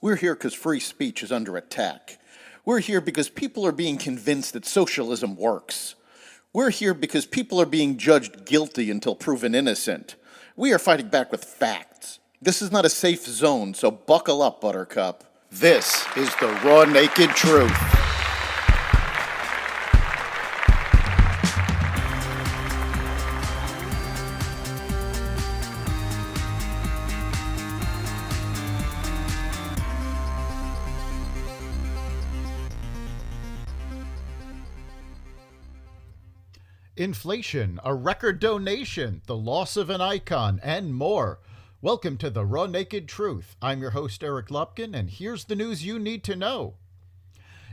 We're here because free speech is under attack. We're here because people are being convinced that socialism works. We're here because people are being judged guilty until proven innocent. We are fighting back with facts. This is not a safe zone, so buckle up, Buttercup. This is the raw, naked truth. Inflation, a record donation, the loss of an icon, and more. Welcome to the Raw Naked Truth. I'm your host, Eric Lupkin, and here's the news you need to know.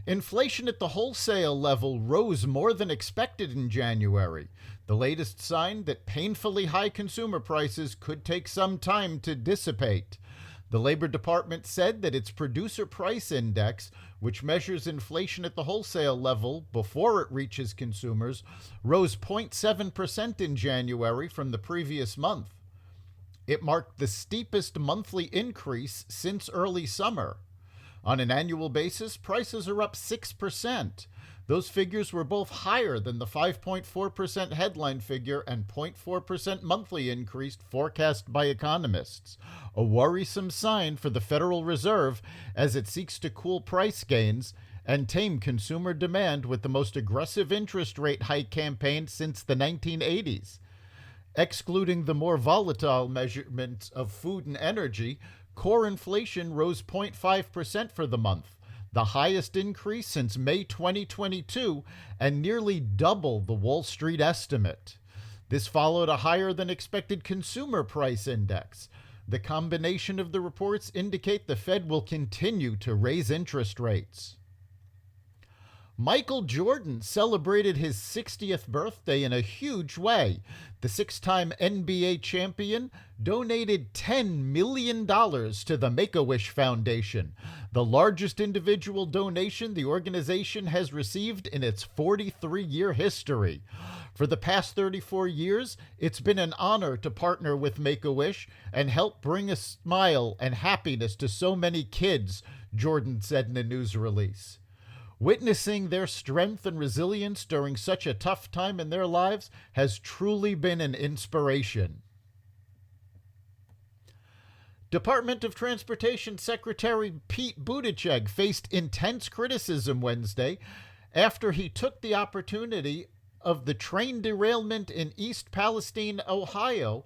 Inflation at the wholesale level rose more than expected in January, the latest sign that painfully high consumer prices could take some time to dissipate. The Labor Department said that its Producer Price Index, which measures inflation at the wholesale level before it reaches consumers, rose 0.7% in January from the previous month. It marked the steepest monthly increase since early summer. On an annual basis, prices are up 6%. Those figures were both higher than the 5.4% headline figure and 0.4% monthly increase forecast by economists, a worrisome sign for the Federal Reserve as it seeks to cool price gains and tame consumer demand with the most aggressive interest rate hike campaign since the 1980s. Excluding the more volatile measurements of food and energy, core inflation rose 0.5% for the month, the highest increase since May 2022 and nearly double the Wall Street estimate. This followed a higher than expected consumer price index. The combination of the reports indicate the Fed will continue to raise interest rates. Michael Jordan celebrated his 60th birthday in a huge way. The six-time NBA champion donated $10 million to the Make-A-Wish Foundation, the largest individual donation the organization has received in its 43-year history. For the past 34 years, it's been an honor to partner with Make-A-Wish and help bring a smile and happiness to so many kids, Jordan said in a news release. Witnessing their strength and resilience during such a tough time in their lives has truly been an inspiration. Department of Transportation Secretary Pete Buttigieg faced intense criticism Wednesday after he took the opportunity of the train derailment in East Palestine, Ohio,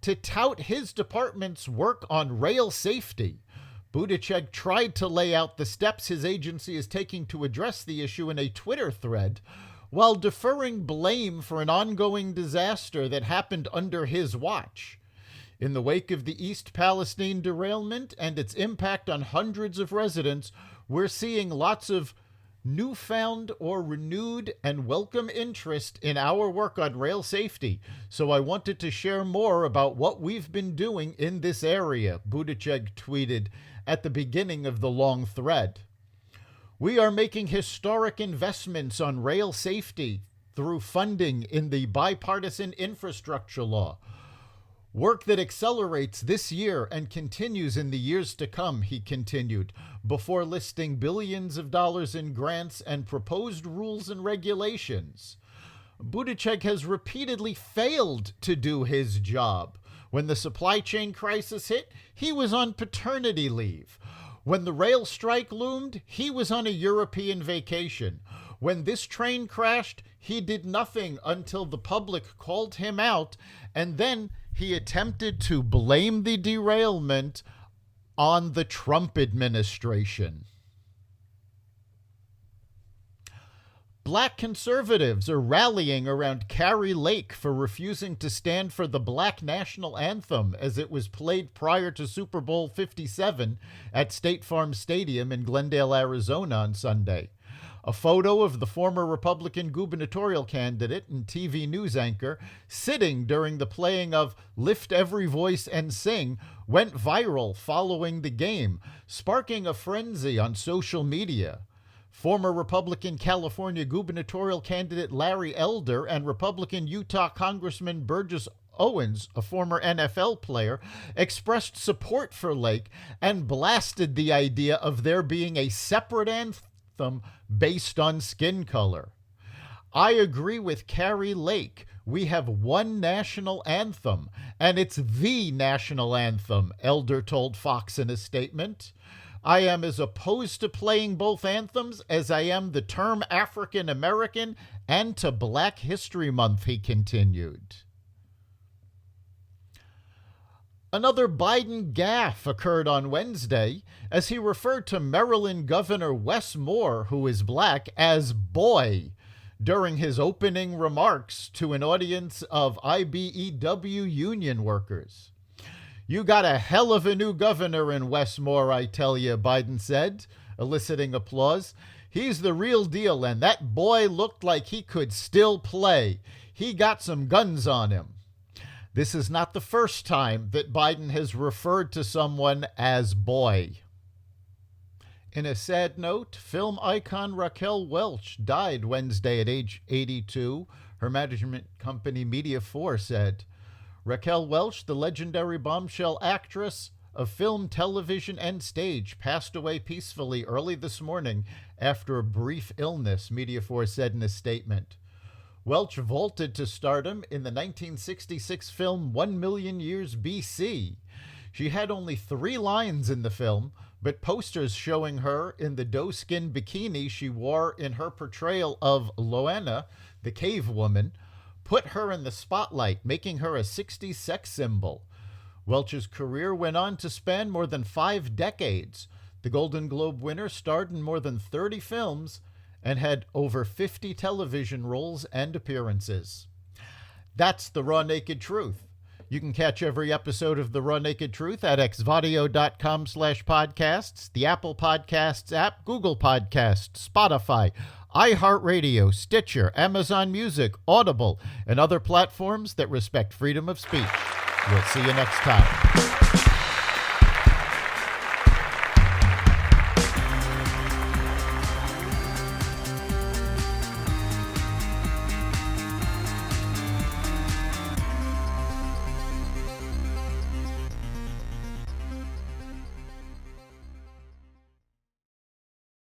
to tout his department's work on rail safety. Buttigieg tried to lay out the steps his agency is taking to address the issue in a Twitter thread, while deferring blame for an ongoing disaster that happened under his watch. In the wake of the East Palestine derailment and its impact on hundreds of residents, we're seeing lots of newfound or renewed and welcome interest in our work on rail safety. So I wanted to share more about what we've been doing in this area, Buttigieg tweeted at the beginning of the long thread. We are making historic investments on rail safety through funding in the bipartisan infrastructure law, work that accelerates this year and continues in the years to come, he continued, before listing billions of dollars in grants and proposed rules and regulations. Buttigieg has repeatedly failed to do his job. When the supply chain crisis hit, he was on paternity leave. When the rail strike loomed, he was on a European vacation. When this train crashed, he did nothing until the public called him out, and then he attempted to blame the derailment on the Trump administration. Black conservatives are rallying around Kari Lake for refusing to stand for the Black national anthem as it was played prior to Super Bowl 57 at State Farm Stadium in Glendale, Arizona on Sunday. A photo of the former Republican gubernatorial candidate and TV news anchor sitting during the playing of Lift Every Voice and Sing went viral following the game, sparking a frenzy on social media. Former Republican California gubernatorial candidate Larry Elder and Republican Utah Congressman Burgess Owens, a former NFL player, expressed support for Lake and blasted the idea of there being a separate anthem based on skin color. I agree with Carrie Lake. We have one national anthem, and it's the national anthem, Elder told Fox in a statement. I am as opposed to playing both anthems as I am the term African American and to Black History Month, he continued. Another Biden gaffe occurred on Wednesday as he referred to Maryland Governor Wes Moore, who is black, as boy during his opening remarks to an audience of IBEW union workers. You got a hell of a new governor in Wes Moore, I tell you, Biden said, eliciting applause. He's the real deal, and that boy looked like he could still play. He got some guns on him. This is not the first time that Biden has referred to someone as boy. In a sad note, film icon Raquel Welch died Wednesday at age 82, her management company Media4 said. Raquel Welch, the legendary bombshell actress of film, television, and stage, passed away peacefully early this morning after a brief illness, Media4 said in a statement. Welch vaulted to stardom in the 1966 film 1 Million Years BC. She had only 3 lines in the film, but posters showing her in the doe-skin bikini she wore in her portrayal of Loana, the cave woman, put her in the spotlight, making her a 60s sex symbol. Welch's career went on to span more than 5 decades. The Golden Globe winner starred in more than 30 films and had over 50 television roles and appearances. That's the Raw Naked Truth. You can catch every episode of The Raw Naked Truth at xvadio.com/podcasts, the Apple Podcasts app, Google Podcasts, Spotify, iHeartRadio, Stitcher, Amazon Music, Audible, and other platforms that respect freedom of speech. We'll see you next time.